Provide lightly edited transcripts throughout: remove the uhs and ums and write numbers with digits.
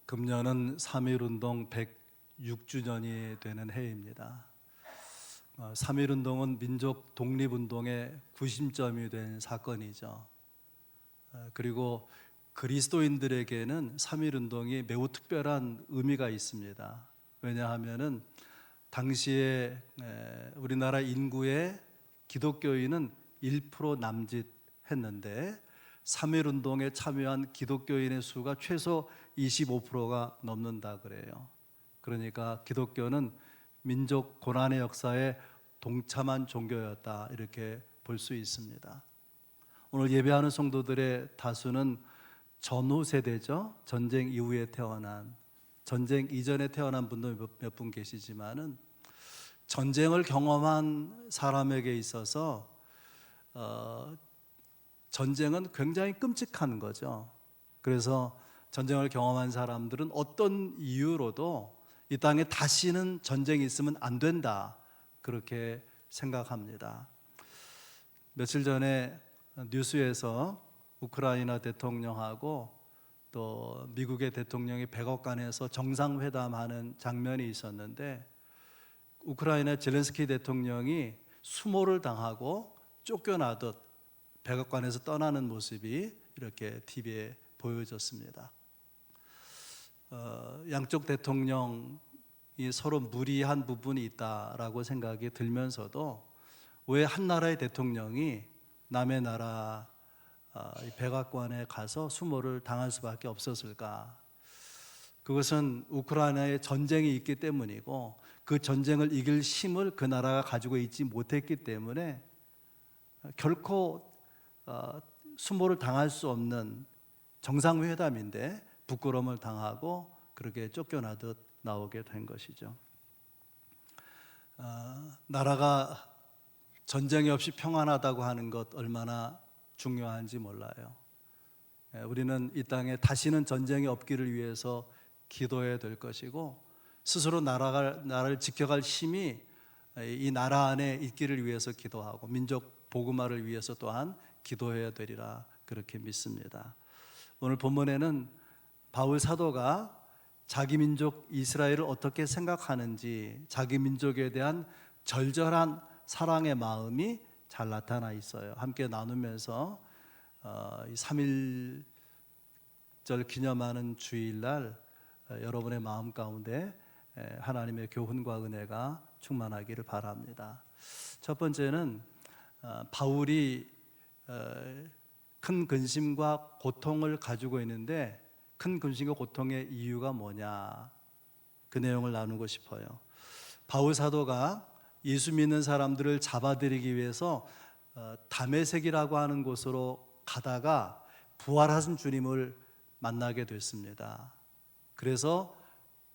금년은 3.1운동 106주년이 되는 해입니다. 3.1운동은 민족 독립운동의 구심점이 된 사건이죠. 그리고 그리스도인들에게는 3.1운동이 매우 특별한 의미가 있습니다. 왜냐하면 당시에 우리나라 인구의 기독교인은 1% 남짓했는데 3.1운동에 참여한 기독교인의 수가 최소 25%가 넘는다 그래요. 그러니까 기독교는 민족 고난의 역사에 동참한 종교였다, 이렇게 볼 수 있습니다. 오늘 예배하는 성도들의 다수는 전후 세대죠. 전쟁 이후에 태어난, 전쟁 이전에 태어난 분도 몇 분 계시지만은 전쟁을 경험한 사람에게 있어서 전쟁은 굉장히 끔찍한 거죠. 그래서 전쟁을 경험한 사람들은 어떤 이유로도 이 땅에 다시는 전쟁이 있으면 안 된다, 그렇게 생각합니다. 며칠 전에 뉴스에서 우크라이나 대통령하고 또 미국의 대통령이 백악관에서 정상회담하는 장면이 있었는데, 우크라이나 젤렌스키 대통령이 수모를 당하고 쫓겨나듯 백악관에서 떠나는 모습이 이렇게 TV에 보여졌습니다. 양쪽 대통령이 서로 무리한 부분이 있다라고 생각이 들면서도 왜 한 나라의 대통령이 남의 나라 백악관에 가서 수모를 당할 수밖에 없었을까? 그것은 우크라이나에 전쟁이 있기 때문이고, 그 전쟁을 이길 힘을 그 나라가 가지고 있지 못했기 때문에 결코 수모를 당할 수 없는 정상회담인데 부끄러움을 당하고 그렇게 쫓겨나듯 나오게 된 것이죠. 나라가 전쟁이 없이 평안하다고 하는 것 얼마나 중요한지 몰라요. 우리는 이 땅에 다시는 전쟁이 없기를 위해서 기도해야 될 것이고, 스스로 나라를 지켜갈 힘이 이 나라 안에 있기를 위해서 기도하고, 민족 복음화를 위해서 또한 기도해야 되리라, 그렇게 믿습니다. 오늘 본문에는 바울 사도가 자기 민족 이스라엘을 어떻게 생각하는지, 자기 민족에 대한 절절한 사랑의 마음이 잘 나타나 있어요. 함께 나누면서 3.1절 기념하는 주일날 여러분의 마음 가운데 하나님의 교훈과 은혜가 충만하기를 바랍니다. 첫 번째는 바울이 큰 근심과 고통을 가지고 있는데, 큰 근심과 고통의 이유가 뭐냐, 그 내용을 나누고 싶어요. 바울 사도가 예수 믿는 사람들을 잡아들이기 위해서 다메섹이라고 하는 곳으로 가다가 부활하신 주님을 만나게 됐습니다. 그래서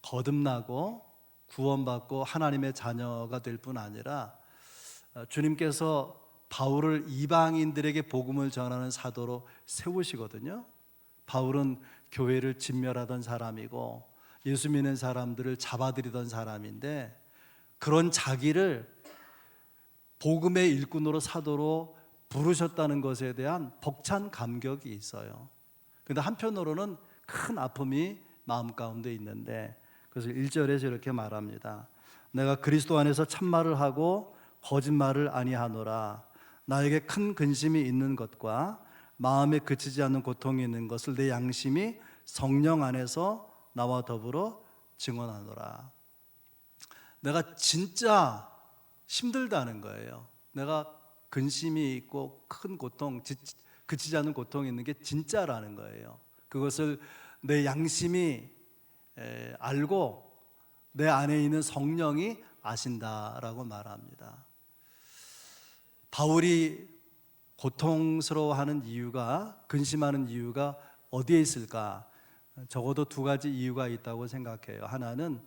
거듭나고 구원받고 하나님의 자녀가 될 뿐 아니라 주님께서 바울을 이방인들에게 복음을 전하는 사도로 세우시거든요. 바울은 교회를 진멸하던 사람이고 예수 믿는 사람들을 잡아들이던 사람인데, 그런 자기를 복음의 일꾼으로 사도로 부르셨다는 것에 대한 벅찬 감격이 있어요. 그런데 한편으로는 큰 아픔이 마음 가운데 있는데, 그래서 1절에서 이렇게 말합니다. 내가 그리스도 안에서 참말을 하고 거짓말을 아니하노라. 나에게 큰 근심이 있는 것과 마음에 그치지 않는 고통이 있는 것을 내 양심이 성령 안에서 나와 더불어 증언하노라. 내가 진짜 힘들다는 거예요. 내가 근심이 있고 큰 고통, 그치지 않는 고통이 있는 게 진짜라는 거예요. 그것을 내 양심이 알고 내 안에 있는 성령이 아신다라고 말합니다. 바울이 고통스러워하는 이유가, 근심하는 이유가 어디에 있을까? 적어도 두 가지 이유가 있다고 생각해요. 하나는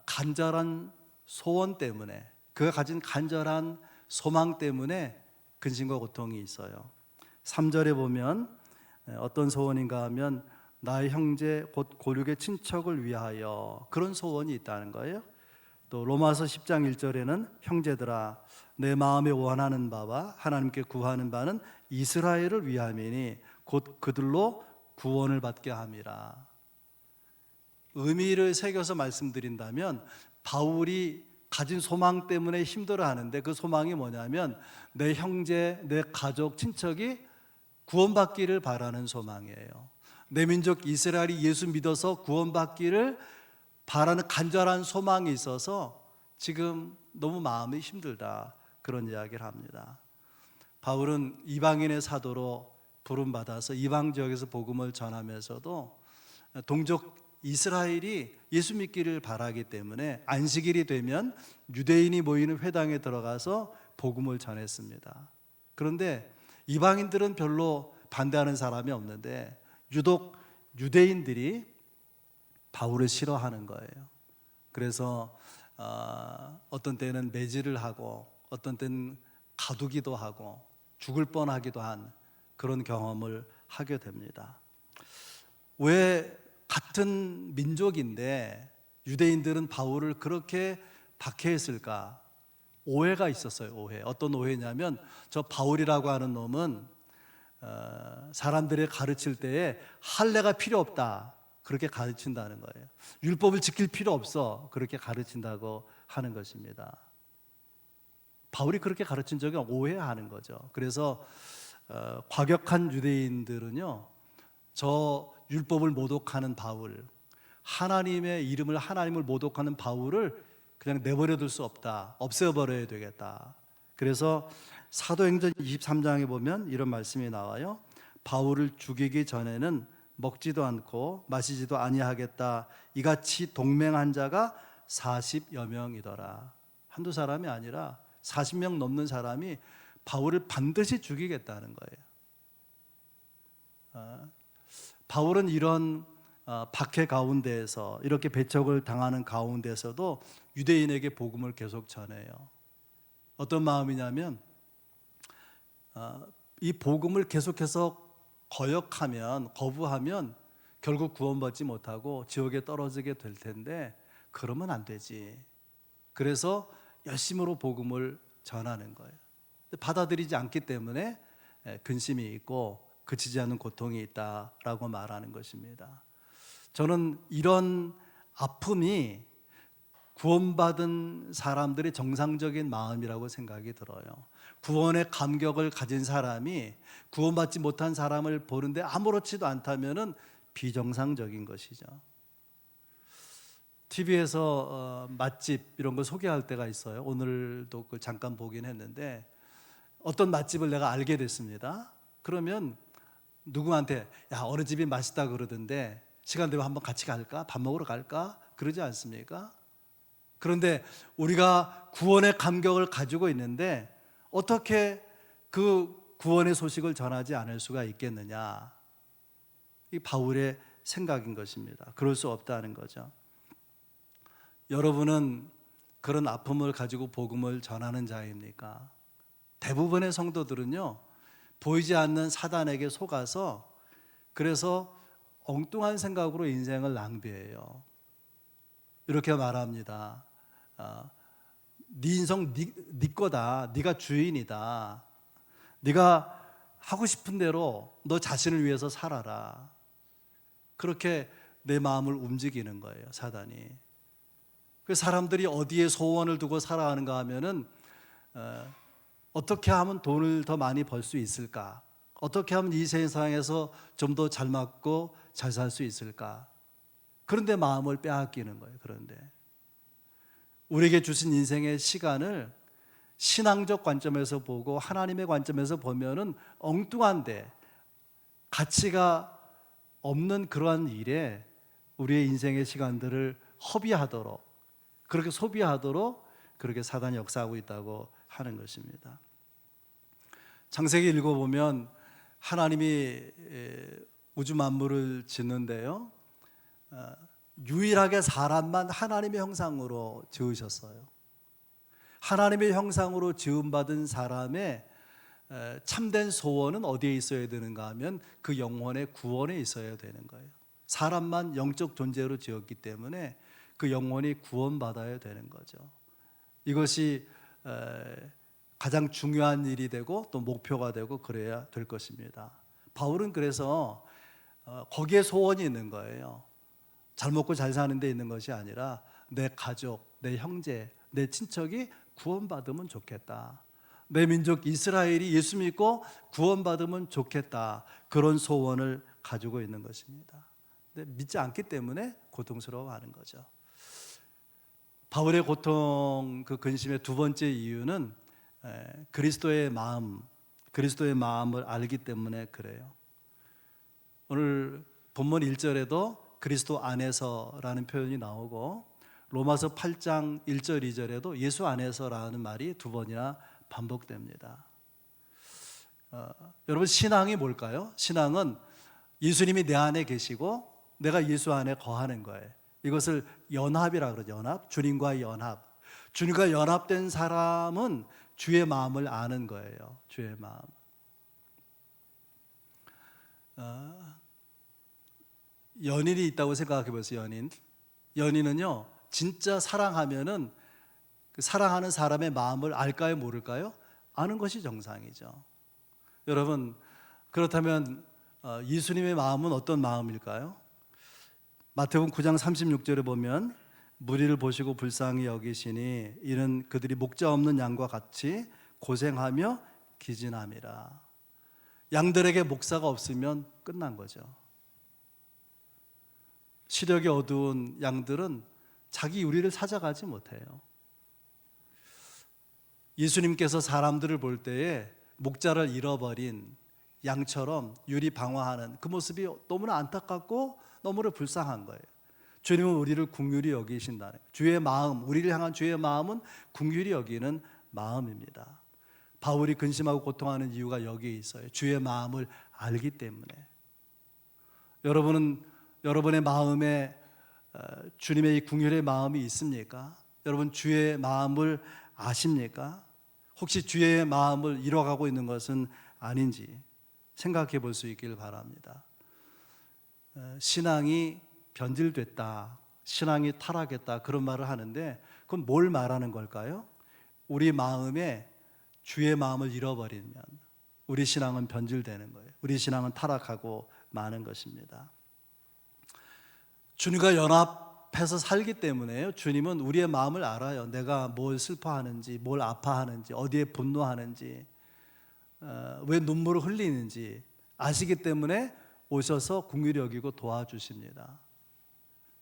간절한 소원 때문에, 그가 가진 간절한 소망 때문에 근심과 고통이 있어요. 3절에 보면 어떤 소원인가 하면 나의 형제 곧 고륙의 친척을 위하여, 그런 소원이 있다는 거예요. 또 로마서 10장 1절에는 형제들아 내 마음에 원하는 바와 하나님께 구하는 바는 이스라엘을 위함이니 곧 그들로 구원을 받게 함이라. 의미를 새겨서 말씀드린다면 바울이 가진 소망 때문에 힘들어하는데 그 소망이 뭐냐면 내 형제, 내 가족, 친척이 구원받기를 바라는 소망이에요. 내 민족 이스라엘이 예수 믿어서 구원받기를 바라는 간절한 소망이 있어서 지금 너무 마음이 힘들다, 그런 이야기를 합니다. 바울은 이방인의 사도로 부름받아서 이방 지역에서 복음을 전하면서도 동족 이스라엘이 예수 믿기를 바라기 때문에 안식일이 되면 유대인이 모이는 회당에 들어가서 복음을 전했습니다. 그런데 이방인들은 별로 반대하는 사람이 없는데 유독 유대인들이 바울을 싫어하는 거예요. 그래서 어떤 때는 매질을 하고 어떤 때는 가두기도 하고 죽을 뻔하기도 한 그런 경험을 하게 됩니다. 왜 같은 민족인데 유대인들은 바울을 그렇게 박해했을까? 오해가 있었어요. 오해. 어떤 오해냐면 저 바울이라고 하는 놈은 사람들이 가르칠 때에 할례가 필요 없다, 그렇게 가르친다는 거예요. 율법을 지킬 필요 없어, 그렇게 가르친다고 하는 것입니다. 바울이 그렇게 가르친 적이 오해하는 거죠. 그래서 과격한 유대인들은요, 저 율법을 모독하는 바울, 하나님의 이름을, 하나님을 모독하는 바울을 그냥 내버려 둘 수 없다, 없애버려야 되겠다. 그래서 사도행전 23장에 보면 이런 말씀이 나와요. 바울을 죽이기 전에는 먹지도 않고 마시지도 아니하겠다, 이같이 동맹한 자가 40여 명이더라. 한두 사람이 아니라 40명 넘는 사람이 바울을 반드시 죽이겠다는 거예요. 바울은 이런 박해 가운데에서, 이렇게 배척을 당하는 가운데서도 유대인에게 복음을 계속 전해요. 어떤 마음이냐면 이 복음을 계속해서 거부하면 결국 구원받지 못하고 지옥에 떨어지게 될 텐데 그러면 안 되지. 그래서 열심으로 복음을 전하는 거예요. 받아들이지 않기 때문에 근심이 있고 그치지 않는 고통이 있다라고 말하는 것입니다. 저는 이런 아픔이 구원받은 사람들의 정상적인 마음이라고 생각이 들어요. 구원의 감격을 가진 사람이 구원받지 못한 사람을 보는데 아무렇지도 않다면 비정상적인 것이죠. TV에서 맛집 이런 거 소개할 때가 있어요. 오늘도 그걸 잠깐 보긴 했는데 어떤 맛집을 내가 알게 됐습니다. 그러면 누구한테 야, 어느 집이 맛있다 그러던데 시간 되면 한번 같이 갈까? 밥 먹으러 갈까? 그러지 않습니까? 그런데 우리가 구원의 감격을 가지고 있는데 어떻게 그 구원의 소식을 전하지 않을 수가 있겠느냐? 이 바울의 생각인 것입니다. 그럴 수 없다는 거죠. 여러분은 그런 아픔을 가지고 복음을 전하는 자입니까? 대부분의 성도들은요, 보이지 않는 사단에게 속아서 그래서 엉뚱한 생각으로 인생을 낭비해요. 이렇게 말합니다. 네 인생 네 거다. 네가 주인이다. 네가 하고 싶은 대로 너 자신을 위해서 살아라. 그렇게 내 마음을 움직이는 거예요, 사단이. 그 사람들이 어디에 소원을 두고 살아가는가 하면은 어떻게 하면 돈을 더 많이 벌 수 있을까? 어떻게 하면 이 세상에서 좀 더 잘 맞고 잘 살 수 있을까? 그런데 마음을 빼앗기는 거예요. 그런데 우리에게 주신 인생의 시간을 신앙적 관점에서 보고 하나님의 관점에서 보면은 엉뚱한데 가치가 없는 그러한 일에 우리의 인생의 시간들을 허비하도록, 그렇게 소비하도록 그렇게 사단이 역사하고 있다고 하는 것입니다. 창세기 읽어보면 하나님이 우주 만물을 짓는데요, 유일하게 사람만 하나님의 형상으로 지으셨어요. 하나님의 형상으로 지음받은 사람의 참된 소원은 어디에 있어야 되는가 하면 그 영혼의 구원에 있어야 되는 거예요. 사람만 영적 존재로 지었기 때문에 그 영혼이 구원받아야 되는 거죠. 이것이 가장 중요한 일이 되고 또 목표가 되고 그래야 될 것입니다. 바울은 그래서 거기에 소원이 있는 거예요. 잘 먹고 잘 사는 데 있는 것이 아니라 내 가족, 내 형제, 내 친척이 구원받으면 좋겠다. 내 민족 이스라엘이 예수 믿고 구원받으면 좋겠다. 그런 소원을 가지고 있는 것입니다. 근데 믿지 않기 때문에 고통스러워하는 거죠. 바울의 고통, 그 근심의 두 번째 이유는 그리스도의 마음을 알기 때문에 그래요. 오늘 본문 1절에도 그리스도 안에서라는 표현이 나오고 로마서 8장 1절 2절에도 예수 안에서라는 말이 두 번이나 반복됩니다. 여러분, 신앙이 뭘까요? 신앙은 예수님이 내 안에 계시고 내가 예수 안에 거하는 거예요. 이것을 연합이라 그러죠. 연합, 주님과 연합. 주님과 연합된 사람은 주의 마음을 아는 거예요. 주의 마음. 연인이 있다고 생각해 보세요. 연인은요, 진짜 사랑하면은 그 사랑하는 사람의 마음을 알까요, 모를까요? 아는 것이 정상이죠. 여러분, 그렇다면 예수님의 마음은 어떤 마음일까요? 마태복음 9장 36절에 보면 무리를 보시고 불쌍히 여기시니 이는 그들이 목자 없는 양과 같이 고생하며 기진함이라. 양들에게 목사가 없으면 끝난 거죠. 시력이 어두운 양들은 자기 유리를 찾아가지 못해요. 예수님께서 사람들을 볼 때에 목자를 잃어버린 양처럼 유리방황하는 그 모습이 너무나 안타깝고 너무나 불쌍한 거예요. 주님은 우리를 긍휼히 여기신다는 거예요. 주의 마음, 우리를 향한 주의 마음은 긍휼히 여기는 마음입니다. 바울이 근심하고 고통하는 이유가 여기에 있어요. 주의 마음을 알기 때문에. 여러분은 여러분의 마음에 주님의 이 긍휼의 마음이 있습니까? 여러분, 주의 마음을 아십니까? 혹시 주의 마음을 잃어가고 있는 것은 아닌지 생각해 볼 수 있길 바랍니다. 신앙이 변질됐다, 신앙이 타락했다, 그런 말을 하는데 그건 뭘 말하는 걸까요? 우리 마음에 주의 마음을 잃어버리면 우리 신앙은 변질되는 거예요. 우리 신앙은 타락하고 마는 것입니다. 주님과 연합해서 살기 때문에요. 주님은 우리의 마음을 알아요. 내가 뭘 슬퍼하는지, 뭘 아파하는지, 어디에 분노하는지, 왜 눈물을 흘리는지 아시기 때문에 오셔서 긍휼히 여기고 도와주십니다.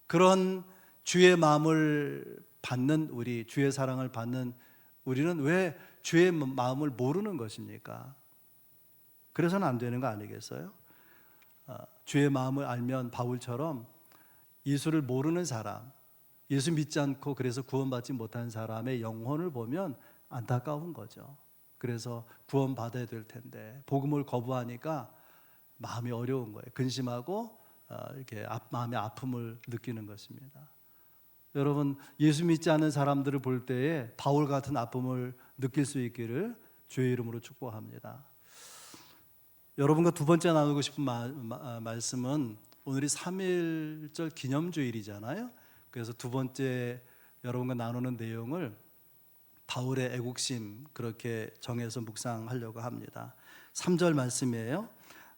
그런 주의 마음을 받는 우리, 주의 사랑을 받는 우리는 왜 주의 마음을 모르는 것입니까? 그래서는 안 되는 거 아니겠어요? 주의 마음을 알면 바울처럼 예수를 모르는 사람, 예수 믿지 않고 그래서 구원받지 못한 사람의 영혼을 보면 안타까운 거죠. 그래서 구원받아야 될 텐데 복음을 거부하니까 마음이 어려운 거예요. 근심하고 이렇게 마음의 아픔을 느끼는 것입니다. 여러분, 예수 믿지 않는 사람들을 볼 때에 바울 같은 아픔을 느낄 수 있기를 주의 이름으로 축복합니다. 여러분과 두 번째 나누고 싶은 말씀은 오늘이 3.1절 기념주일이잖아요. 그래서 두 번째 여러분과 나누는 내용을 바울의 애국심 그렇게 정해서 묵상하려고 합니다. 3절 말씀이에요.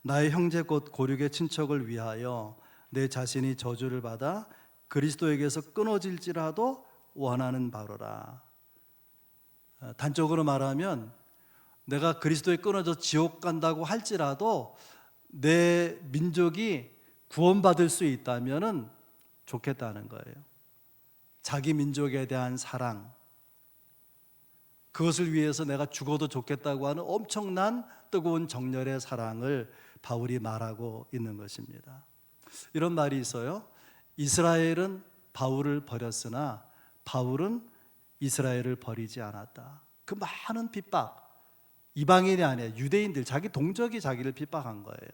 나의 형제 곧 고륙의 친척을 위하여 내 자신이 저주를 받아 그리스도에게서 끊어질지라도 원하는 바로라. 단적으로 말하면 내가 그리스도에 끊어져 지옥 간다고 할지라도 내 민족이 구원받을 수 있다면 좋겠다는 거예요. 자기 민족에 대한 사랑, 그것을 위해서 내가 죽어도 좋겠다고 하는 엄청난 뜨거운 정열의 사랑을 바울이 말하고 있는 것입니다. 이런 말이 있어요. 이스라엘은 바울을 버렸으나 바울은 이스라엘을 버리지 않았다. 그 많은 핍박, 이방인이 아니라 유대인들, 자기 동족이 자기를 핍박한 거예요.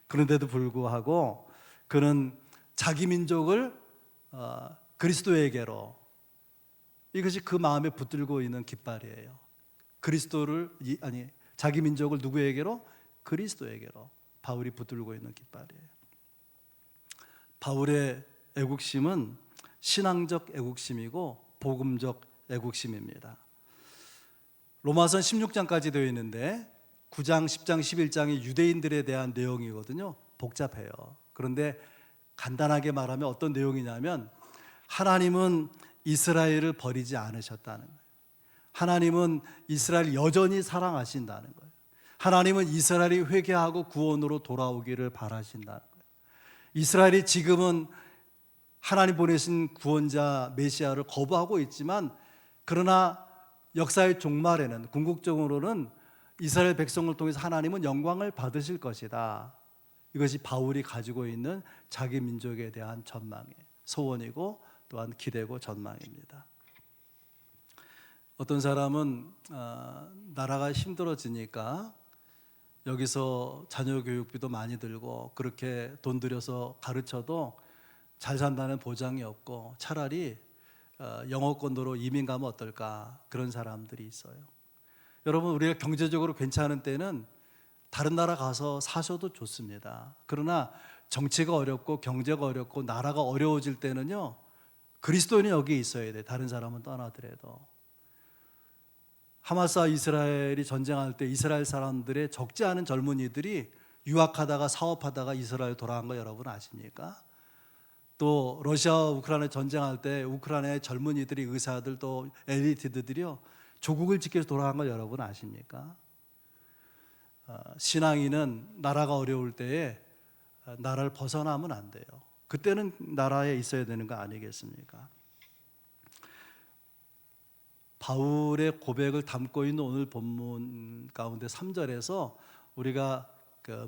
그런데도 불구하고 그는 자기 민족을 그리스도에게로, 이것이 그 마음에 붙들고 있는 깃발이에요. 자기 민족을 누구에게로? 그리스도에게로 바울이 붙들고 있는 깃발이에요. 바울의 애국심은 신앙적 애국심이고 복음적 애국심입니다. 로마서 16장까지 되어 있는데 9장, 10장, 11장이 유대인들에 대한 내용이거든요. 복잡해요. 그런데 간단하게 말하면 어떤 내용이냐면 하나님은 이스라엘을 버리지 않으셨다는 거예요. 하나님은 이스라엘 여전히 사랑하신다는 거예요. 하나님은 이스라엘이 회개하고 구원으로 돌아오기를 바라신다는 거예요. 이스라엘이 지금은 하나님 보내신 구원자 메시아를 거부하고 있지만, 그러나 역사의 종말에는, 궁극적으로는 이스라엘 백성을 통해서 하나님은 영광을 받으실 것이다. 이것이 바울이 가지고 있는 자기 민족에 대한 전망의 소원이고 또한 기대고 전망입니다. 어떤 사람은 나라가 힘들어지니까 여기서 자녀 교육비도 많이 들고 그렇게 돈 들여서 가르쳐도 잘 산다는 보장이 없고 차라리 영어권으로 이민 가면 어떨까, 그런 사람들이 있어요. 여러분, 우리가 경제적으로 괜찮은 때는 다른 나라 가서 사셔도 좋습니다. 그러나 정치가 어렵고 경제가 어렵고 나라가 어려워질 때는요, 그리스도인이 여기 있어야 돼. 다른 사람은 떠나더라도. 하마스와 이스라엘이 전쟁할 때 이스라엘 사람들의 적지 않은 젊은이들이 유학하다가 사업하다가 이스라엘 돌아간 거 여러분 아십니까? 또 러시아와 우크라이나 전쟁할 때 우크라이나의 젊은이들이, 의사들, 또 엘리트들이요, 조국을 지켜서 돌아간 거 여러분 아십니까? 신앙인은 나라가 어려울 때에 나라를 벗어나면 안 돼요. 그때는 나라에 있어야 되는 거 아니겠습니까? 바울의 고백을 담고 있는 오늘 본문 가운데 3절에서 우리가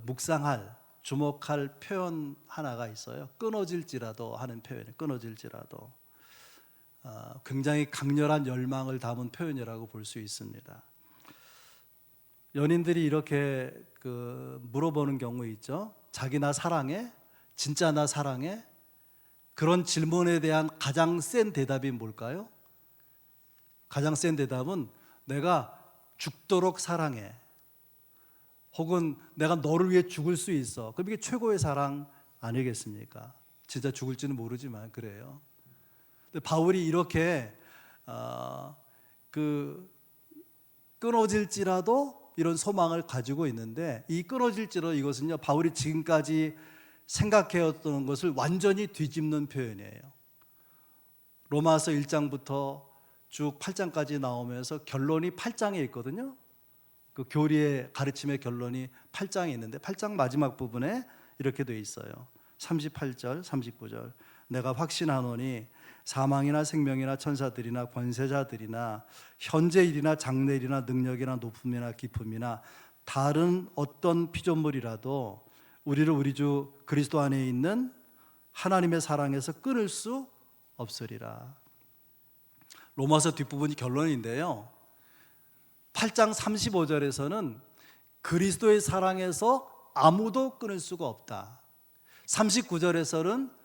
묵상할, 주목할 표현 하나가 있어요. 끊어질지라도 하는 표현이에요. 끊어질지라도. 굉장히 강렬한 열망을 담은 표현이라고 볼 수 있습니다. 연인들이 이렇게 물어보는 경우 있죠. 자기 나 사랑해? 진짜 나 사랑해? 그런 질문에 대한 가장 센 대답이 뭘까요? 가장 센 대답은 내가 죽도록 사랑해, 혹은 내가 너를 위해 죽을 수 있어. 그럼 이게 최고의 사랑 아니겠습니까? 진짜 죽을지는 모르지만 그래요. 근데 바울이 이렇게 끊어질지라도 이런 소망을 가지고 있는데, 이 끊어질지라도 이것은요, 바울이 지금까지 생각해왔던 것을 완전히 뒤집는 표현이에요. 로마서 1장부터 쭉 8장까지 나오면서 결론이 8장에 있거든요. 그 교리의 가르침의 결론이 8장에 있는데 8장 마지막 부분에 이렇게 돼 있어요. 38절, 39절. 내가 확신하노니 사망이나 생명이나 천사들이나 권세자들이나 현재 일이나 장래 일이나 능력이나 높음이나 깊음이나 다른 어떤 피조물이라도 우리를 우리 주 그리스도 안에 있는 하나님의 사랑에서 끊을 수 없으리라. 로마서 뒷부분이 결론인데요, 8장 35절에서는 그리스도의 사랑에서 아무도 끊을 수가 없다. 39절에서는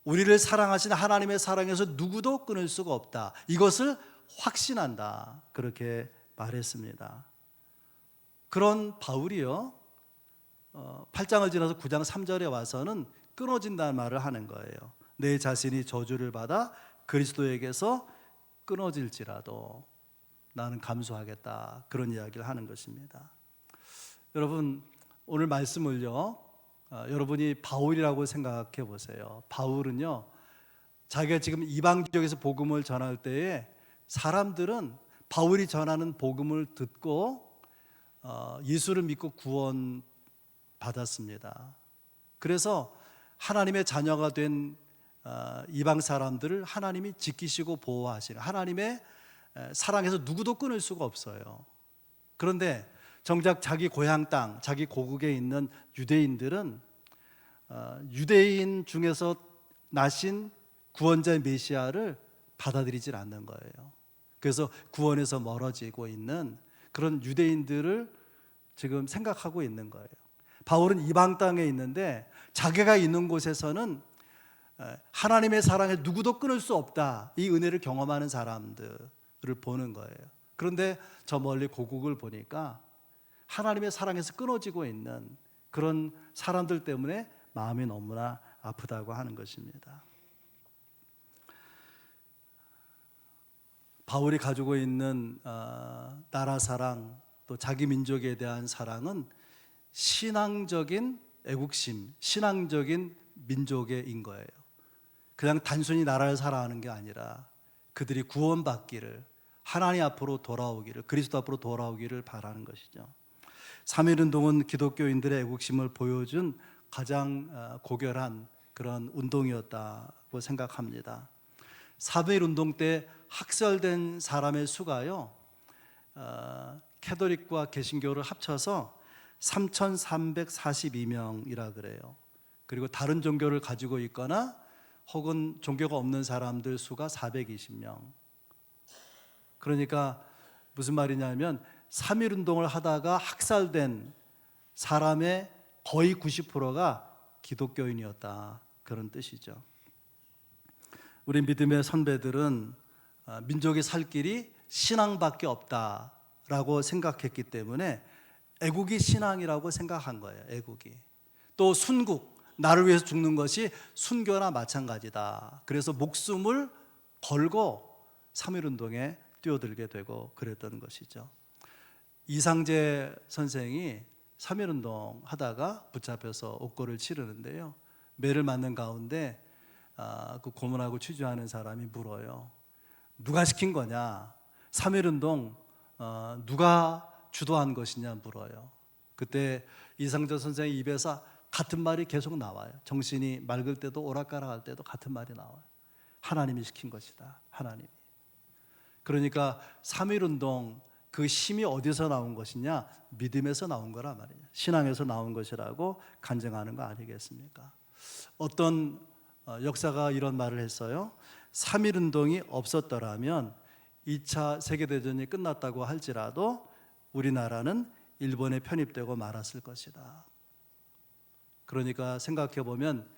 우리를 사랑하신 하나님의 사랑에서 누구도 끊을 수가 없다. 이것을 확신한다. 그렇게 말했습니다. 그런 바울이요, 8장을 지나서 9장 3절에 와서는 끊어진다는 말을 하는 거예요. 내 자신이 저주를 받아 그리스도에게서 끊어질지라도 나는 감수하겠다, 그런 이야기를 하는 것입니다. 여러분, 오늘 말씀을요, 여러분이 바울이라고 생각해 보세요. 바울은요, 자기가 지금 이방 지역에서 복음을 전할 때에 사람들은 바울이 전하는 복음을 듣고 예수를 믿고 구원 받았습니다. 그래서 하나님의 자녀가 된 이방 사람들을 하나님이 지키시고 보호하시는, 하나님의 사랑에서 누구도 끊을 수가 없어요. 그런데 정작 자기 고향 땅, 자기 고국에 있는 유대인들은 유대인 중에서 나신 구원자의 메시아를 받아들이질 않는 거예요. 그래서 구원에서 멀어지고 있는 그런 유대인들을 지금 생각하고 있는 거예요. 바울은 이방 땅에 있는데 자기가 있는 곳에서는 하나님의 사랑에 누구도 끊을 수 없다, 이 은혜를 경험하는 사람들을 보는 거예요. 그런데 저 멀리 고국을 보니까 하나님의 사랑에서 끊어지고 있는 그런 사람들 때문에 마음이 너무나 아프다고 하는 것입니다. 바울이 가지고 있는 나라 사랑, 또 자기 민족에 대한 사랑은 신앙적인 애국심, 신앙적인 민족인 거예요. 그냥 단순히 나라를 살아가는 게 아니라 그들이 구원받기를, 하나님 앞으로 돌아오기를, 그리스도 앞으로 돌아오기를 바라는 것이죠. 3.1운동은 기독교인들의 애국심을 보여준 가장 고결한 그런 운동이었다고 생각합니다. 4.1운동 때 학살된 사람의 수가요, 캐톨릭과 개신교를 합쳐서 3,342명이라 그래요. 그리고 다른 종교를 가지고 있거나 혹은 종교가 없는 사람들 수가 420명. 그러니까 무슨 말이냐면 3.1운동을 하다가 학살된 사람의 거의 90%가 기독교인이었다, 그런 뜻이죠. 우리 믿음의 선배들은 민족이 살 길이 신앙밖에 없다라고 생각했기 때문에 애국이 신앙이라고 생각한 거예요. 애국이. 또 순국, 나를 위해서 죽는 것이 순교나 마찬가지다. 그래서 목숨을 걸고 3.1운동에 뛰어들게 되고 그랬던 것이죠. 이상재 선생이 3.1운동 하다가 붙잡혀서 옥고를 치르는데요, 매를 맞는 가운데 그 고문하고 취조하는 사람이 물어요. 누가 시킨 거냐? 3.1운동 누가 주도한 것이냐 물어요. 그때 이상재 선생의 입에서 같은 말이 계속 나와요. 정신이 맑을 때도 오락가락할 때도 같은 말이 나와요. 하나님이 시킨 것이다. 하나님이. 그러니까 3.1운동 그 힘이 어디서 나온 것이냐? 믿음에서 나온 거란 말이에요. 신앙에서 나온 것이라고 간증하는 거 아니겠습니까? 어떤 역사가 이런 말을 했어요. 3.1운동이 없었더라면 2차 세계대전이 끝났다고 할지라도 우리나라는 일본에 편입되고 말았을 것이다. 그러니까 생각해 보면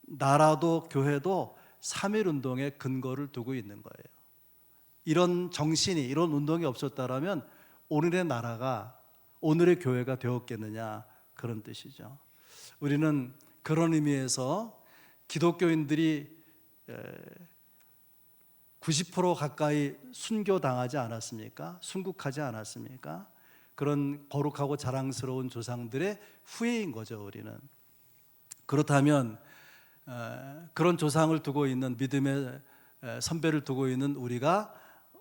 나라도 교회도 3.1운동의 근거를 두고 있는 거예요. 이런 정신이, 이런 운동이 없었다면 오늘의 나라가, 오늘의 교회가 되었겠느냐, 그런 뜻이죠. 우리는 그런 의미에서 기독교인들이 90% 가까이 순교당하지 않았습니까? 순국하지 않았습니까? 그런 거룩하고 자랑스러운 조상들의 후예인 거죠, 우리는. 그렇다면 그런 조상을 두고 있는, 믿음의 선배를 두고 있는 우리가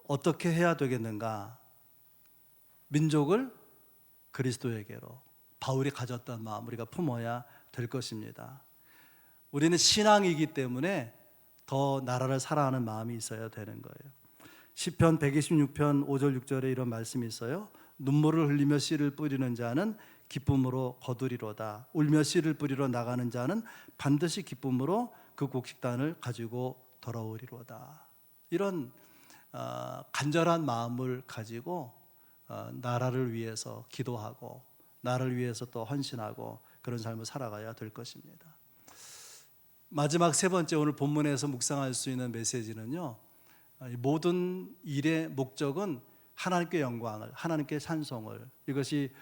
어떻게 해야 되겠는가? 민족을 그리스도에게로, 바울이 가졌던 마음 우리가 품어야 될 것입니다. 우리는 신앙이기 때문에 더 나라를 사랑하는 마음이 있어야 되는 거예요. 시편 126편 5절 6절에 이런 말씀이 있어요. 눈물을 흘리며 씨를 뿌리는 자는 기쁨으로 거두리로다. 울며 씨를 뿌리러 나가는 자는 반드시 기쁨으로 그 곡식단을 가지고 돌아오리로다. 이런 간절한 마음을 가지고 나라를 위해서 기도하고 나를 위해서 또 헌신하고 그런 삶을 살아가야 될 것입니다. 마지막 세 번째, 오늘 본문에서 묵상할 수 있는 메시지는요, 모든 일의 목적은 하나님께 영광을, 하나님께 찬송을, 이것이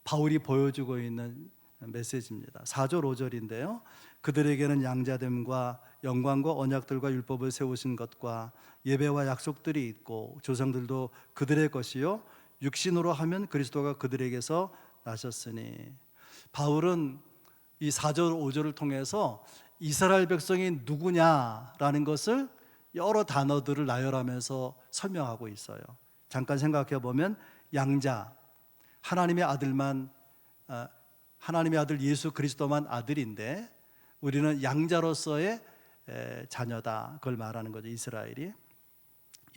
바울이 보여주고 있는 메시지입니다. 4절 5절인데요 그들에게는 양자됨과 영광과 언약들과 율법을 세우신 것과 예배와 약속들이 있고 조상들도 그들의 것이요 육신으로 하면 그리스도가 그들에게서 나셨으니. 바울은 이 4절 5절을 통해서 이스라엘 백성이 누구냐라는 것을 여러 단어들을 나열하면서 설명하고 있어요. 잠깐 생각해 보면 양자, 하나님의 아들만, 하나님의 아들 예수 그리스도만 아들인데 우리는 양자로서의 자녀다, 그걸 말하는 거죠, 이스라엘이.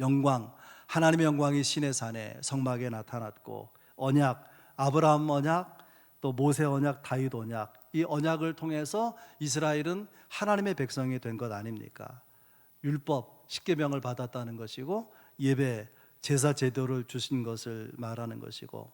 영광, 하나님의 영광이 시내산에 성막에 나타났고, 언약, 아브라함 언약, 또 모세 언약, 다윗 언약, 이 언약을 통해서 이스라엘은 하나님의 백성이 된 것 아닙니까? 율법, 십계명을 받았다는 것이고, 예배, 제사 제도를 주신 것을 말하는 것이고,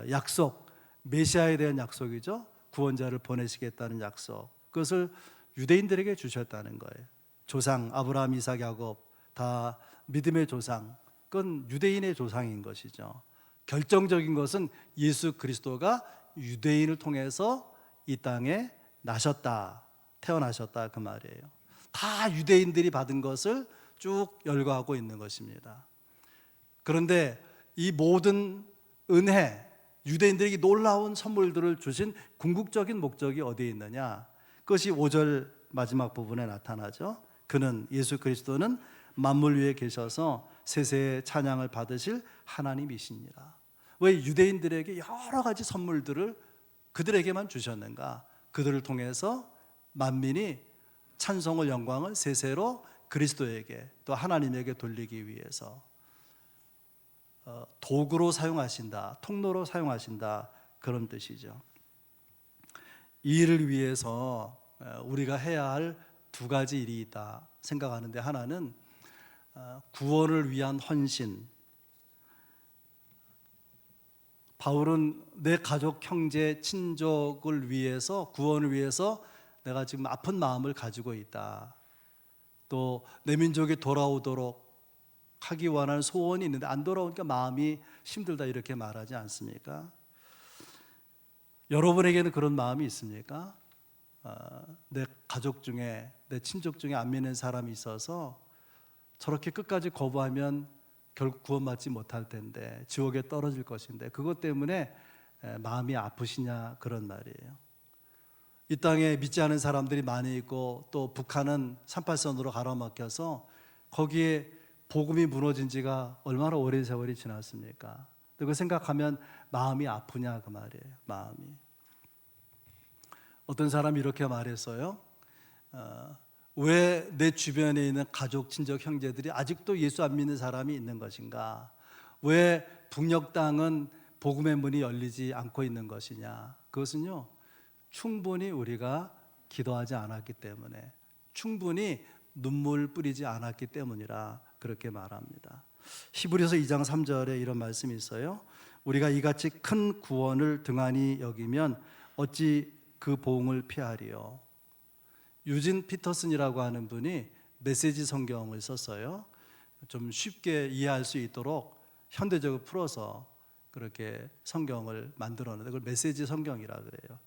약속, 메시아에 대한 약속이죠. 구원자를 보내시겠다는 약속, 그것을 유대인들에게 주셨다는 거예요. 조상 아브라함, 이삭, 야곱 다 믿음의 조상, 그건 유대인의 조상인 것이죠. 결정적인 것은 예수 그리스도가 유대인을 통해서 이 땅에 나셨다, 태어나셨다, 그 말이에요. 다 유대인들이 받은 것을 쭉 열거하고 있는 것입니다. 그런데 이 모든 은혜, 유대인들에게 놀라운 선물들을 주신 궁극적인 목적이 어디에 있느냐? 그것이 5절 마지막 부분에 나타나죠. 그는 예수 그리스도는 만물 위에 계셔서 세세의 찬양을 받으실 하나님이시니라. 왜 유대인들에게 여러 가지 선물들을 그들에게만 주셨는가? 그들을 통해서 만민이 찬송을 영광을 세세로 그리스도에게 또 하나님에게 돌리기 위해서 도구로 사용하신다, 통로로 사용하신다, 그런 뜻이죠. 이 일을 위해서 우리가 해야 할 두 가지 일이 있다 생각하는데, 하나는 구원을 위한 헌신. 바울은 내 가족, 형제, 친족을 위해서, 구원을 위해서 내가 지금 아픈 마음을 가지고 있다. 또 내 민족이 돌아오도록 하기 원하는 소원이 있는데 안 돌아오니까 마음이 힘들다, 이렇게 말하지 않습니까? 여러분에게는 그런 마음이 있습니까? 내 가족 중에, 내 친족 중에 안 믿는 사람이 있어서 저렇게 끝까지 거부하면 결국 구원받지 못할 텐데, 지옥에 떨어질 것인데, 그것 때문에 마음이 아프시냐, 그런 말이에요. 이 땅에 믿지 않은 사람들이 많이 있고, 또 북한은 38선으로 가로막혀서 거기에 복음이 무너진 지가 얼마나 오랜 세월이 지났습니까? 그거 생각하면 마음이 아프냐, 그 말이에요. 마음이. 어떤 사람이 이렇게 말했어요. 왜 내 주변에 있는 가족, 친족, 형제들이 아직도 예수 안 믿는 사람이 있는 것인가? 왜 북녘 땅은 복음의 문이 열리지 않고 있는 것이냐? 그것은요, 충분히 우리가 기도하지 않았기 때문에, 충분히 눈물 뿌리지 않았기 때문이라 그렇게 말합니다. 히브리서 2장 3절에 이런 말씀이 있어요. 우리가 이같이 큰 구원을 등한히 여기면 어찌 그 보응을 피하리요. 유진 피터슨이라고 하는 분이 메시지 성경을 썼어요. 좀 쉽게 이해할 수 있도록 현대적으로 풀어서 그렇게 성경을 만들었는데, 그걸 메시지 성경이라 그래요.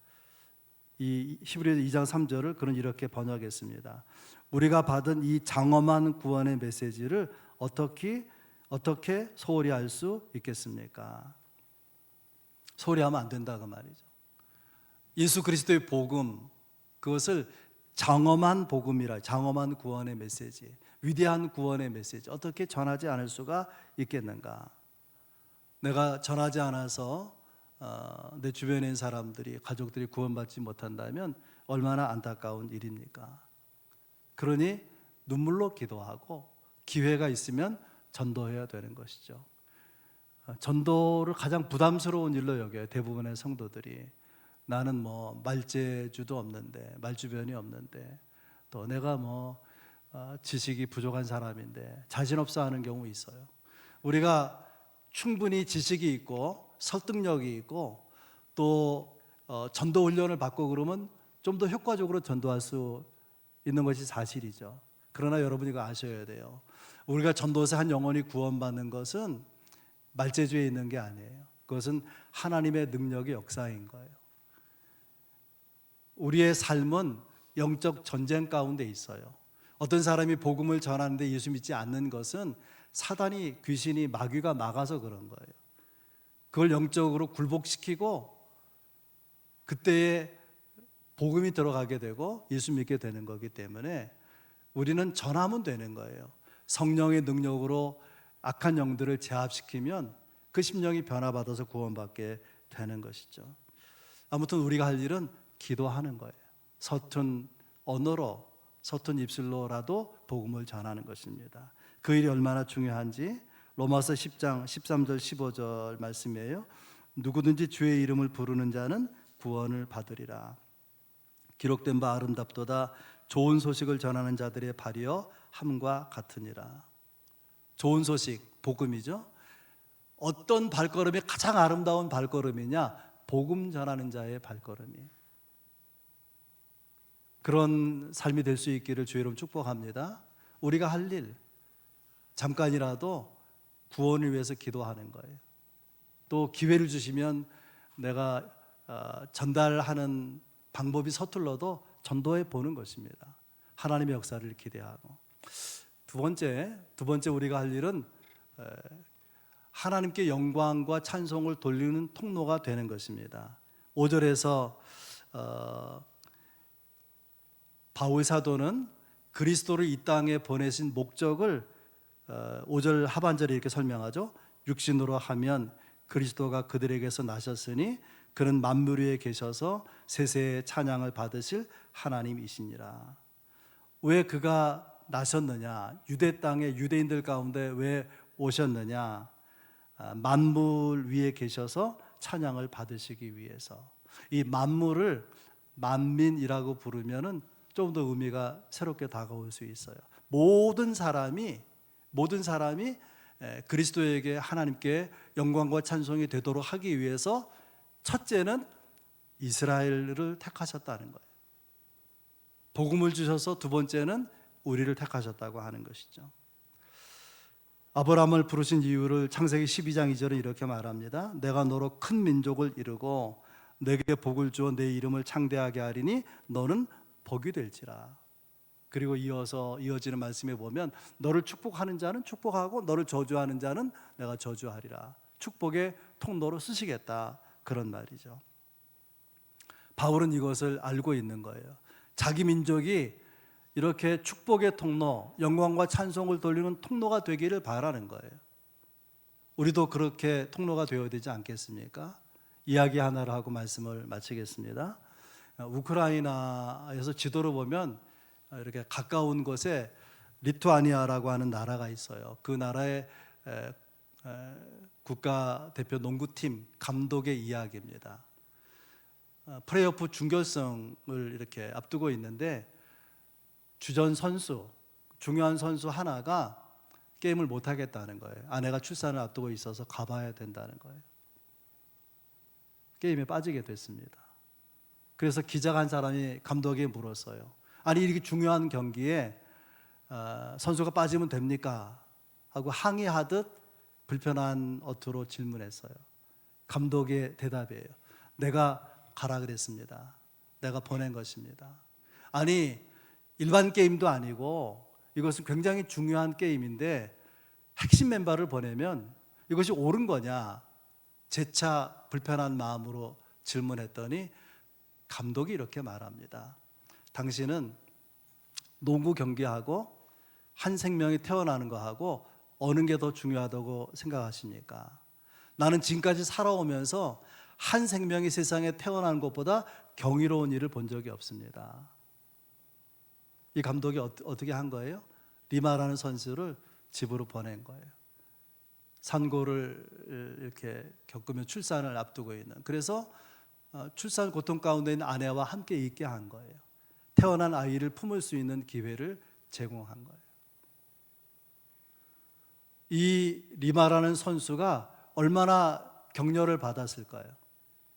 이 히브리서 2장 3절을 그는 이렇게 번역했습니다. 우리가 받은 이 장엄한 구원의 메시지를 어떻게 소홀히 할 수 있겠습니까? 소홀히 하면 안 된다, 그 말이죠. 예수 그리스도의 복음, 그것을 장엄한 복음이라, 장엄한 구원의 메시지, 위대한 구원의 메시지, 어떻게 전하지 않을 수가 있겠는가? 내가 전하지 않아서 내 주변에 있는 사람들이, 가족들이 구원받지 못한다면 얼마나 안타까운 일입니까? 그러니 눈물로 기도하고 기회가 있으면 전도해야 되는 것이죠. 전도를 가장 부담스러운 일로 여겨요, 대부분의 성도들이. 나는 뭐 말재주도 없는데, 말주변이 없는데, 또 내가 뭐 지식이 부족한 사람인데 자신 없어 하는 경우 있어요. 우리가 충분히 지식이 있고 설득력이 있고 또 전도 훈련을 받고 그러면 좀 더 효과적으로 전도할 수 있는 것이 사실이죠. 그러나 여러분이 이거 아셔야 돼요. 우리가 전도에서 한 영혼이 구원받는 것은 말재주에 있는 게 아니에요. 그것은 하나님의 능력의 역사인 거예요. 우리의 삶은 영적 전쟁 가운데 있어요. 어떤 사람이 복음을 전하는데 예수 믿지 않는 것은 사단이, 귀신이, 마귀가 막아서 그런 거예요. 그걸 영적으로 굴복시키고 그때에 복음이 들어가게 되고 예수 믿게 되는 거기 때문에 우리는 전하면 되는 거예요. 성령의 능력으로 악한 영들을 제압시키면 그 심령이 변화받아서 구원받게 되는 것이죠. 아무튼 우리가 할 일은 기도하는 거예요. 서툰 언어로, 서툰 입술로라도 복음을 전하는 것입니다. 그 일이 얼마나 중요한지 로마서 10장 13절 15절 말씀이에요. 누구든지 주의 이름을 부르는 자는 구원을 받으리라. 기록된 바 아름답도다. 좋은 소식을 전하는 자들의 발이여 함과 같으니라. 좋은 소식, 복음이죠. 어떤 발걸음이 가장 아름다운 발걸음이냐? 복음 전하는 자의 발걸음이. 그런 삶이 될 수 있기를 주의 이름 축복합니다. 우리가 할 일, 잠깐이라도 구원을 위해서 기도하는 거예요. 또 기회를 주시면 내가 전달하는 방법이 서툴러도 전도해 보는 것입니다. 하나님의 역사를 기대하고. 두 번째 우리가 할 일은 하나님께 영광과 찬송을 돌리는 통로가 되는 것입니다. 5절에서 바울 사도는 그리스도를 이 땅에 보내신 목적을 5절 하반절에 이렇게 설명하죠. 육신으로 하면 그리스도가 그들에게서 나셨으니 그는 만물 위에 계셔서 세세의 찬양을 받으실 하나님이시니라. 왜 그가 나셨느냐? 유대 땅에 유대인들 가운데 왜 오셨느냐? 만물 위에 계셔서 찬양을 받으시기 위해서. 이 만물을 만민이라고 부르면은 좀 더 의미가 새롭게 다가올 수 있어요. 모든 사람이 그리스도에게 하나님께 영광과 찬송이 되도록 하기 위해서 첫째는 이스라엘을 택하셨다는 거예요. 복음을 주셔서 두 번째는 우리를 택하셨다고 하는 것이죠. 아브라함을 부르신 이유를 창세기 12장 2절에 이렇게 말합니다. 내가 너로 큰 민족을 이루고 내게 복을 주어 내 이름을 창대하게 하리니 너는 복이 될지라. 그리고 이어지는 말씀에 보면 너를 축복하는 자는 축복하고 너를 저주하는 자는 내가 저주하리라. 축복의 통로로 쓰시겠다, 그런 말이죠. 바울은 이것을 알고 있는 거예요. 자기 민족이 이렇게 축복의 통로, 영광과 찬송을 돌리는 통로가 되기를 바라는 거예요. 우리도 그렇게 통로가 되어야 되지 않겠습니까? 이야기 하나를 하고 말씀을 마치겠습니다. 우크라이나에서 지도를 보면 이렇게 가까운 곳에 리투아니아라고 하는 나라가 있어요. 그 나라의 국가대표 농구팀 감독의 이야기입니다. 플레이오프 준결승을 이렇게 앞두고 있는데 주전 선수, 중요한 선수 하나가 게임을 못 하겠다는 거예요. 아내가 출산을 앞두고 있어서 가봐야 된다는 거예요. 게임에 빠지게 됐습니다. 그래서 기자가 한 사람이 감독에게 물었어요. 아니, 이렇게 중요한 경기에 선수가 빠지면 됩니까? 하고 항의하듯 불편한 어투로 질문했어요. 감독의 대답이에요. 내가 가라 그랬습니다. 내가 보낸 것입니다. 아니, 일반 게임도 아니고 이것은 굉장히 중요한 게임인데 핵심 멤버를 보내면 이것이 옳은 거냐? 재차 불편한 마음으로 질문했더니 감독이 이렇게 말합니다. 당신은 농구 경기하고 한 생명이 태어나는 거하고 어느 게 더 중요하다고 생각하십니까? 나는 지금까지 살아오면서 한 생명이 세상에 태어나는 것보다 경이로운 일을 본 적이 없습니다. 이 감독이 어떻게 한 거예요? 리마라는 선수를 집으로 보낸 거예요. 산고를 이렇게 겪으며 출산을 앞두고 있는, 그래서 출산 고통 가운데 있는 아내와 함께 있게 한 거예요. 태어난 아이를 품을 수 있는 기회를 제공한 거예요. 이 리마라는 선수가 얼마나 격려를 받았을까요?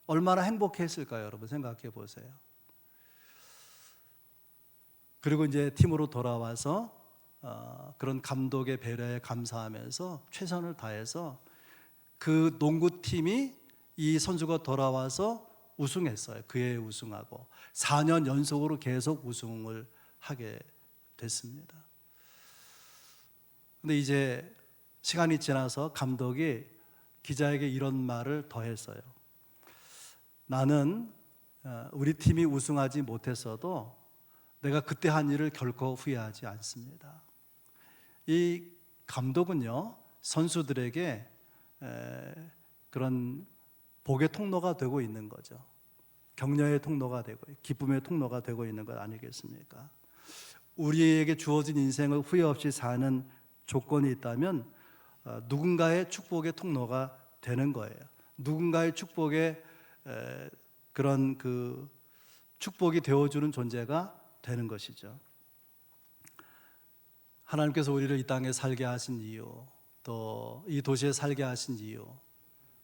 얼마나 행복했을까요? 여러분 생각해 보세요. 그리고 이제 팀으로 돌아와서 그런 감독의 배려에 감사하면서 최선을 다해서 그 농구팀이 이 선수가 돌아와서 우승했어요. 그 해에 우승하고 4년 연속으로 계속 우승을 하게 됐습니다. 근데 이제 시간이 지나서 감독이 기자에게 이런 말을 더했어요. 나는 우리 팀이 우승하지 못했어도 내가 그때 한 일을 결코 후회하지 않습니다. 이 감독은요, 선수들에게 그런 복의 통로가 되고 있는 거죠. 격려의 통로가 되고 기쁨의 통로가 되고 있는 것 아니겠습니까? 우리에게 주어진 인생을 후회 없이 사는 조건이 있다면 누군가의 축복의 통로가 되는 거예요. 누군가의 축복의 그런 그 축복이 되어주는 존재가 되는 것이죠. 하나님께서 우리를 이 땅에 살게 하신 이유, 또 이 도시에 살게 하신 이유,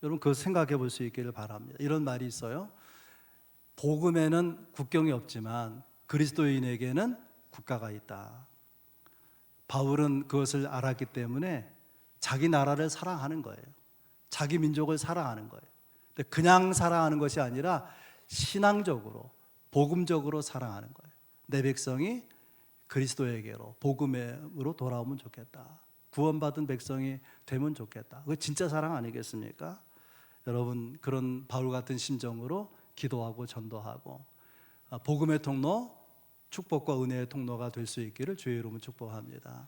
여러분 그거 생각해 볼 수 있기를 바랍니다. 이런 말이 있어요. 복음에는 국경이 없지만 그리스도인에게는 국가가 있다. 바울은 그것을 알았기 때문에 자기 나라를 사랑하는 거예요. 자기 민족을 사랑하는 거예요. 근데 그냥 사랑하는 것이 아니라 신앙적으로, 복음적으로 사랑하는 거예요. 내 백성이 그리스도에게로, 복음으로 돌아오면 좋겠다. 구원받은 백성이 되면 좋겠다. 그거 진짜 사랑 아니겠습니까? 여러분 그런 바울 같은 심정으로 기도하고 전도하고 복음의 통로, 축복과 은혜의 통로가 될 수 있기를 주의 이름으로 축복합니다.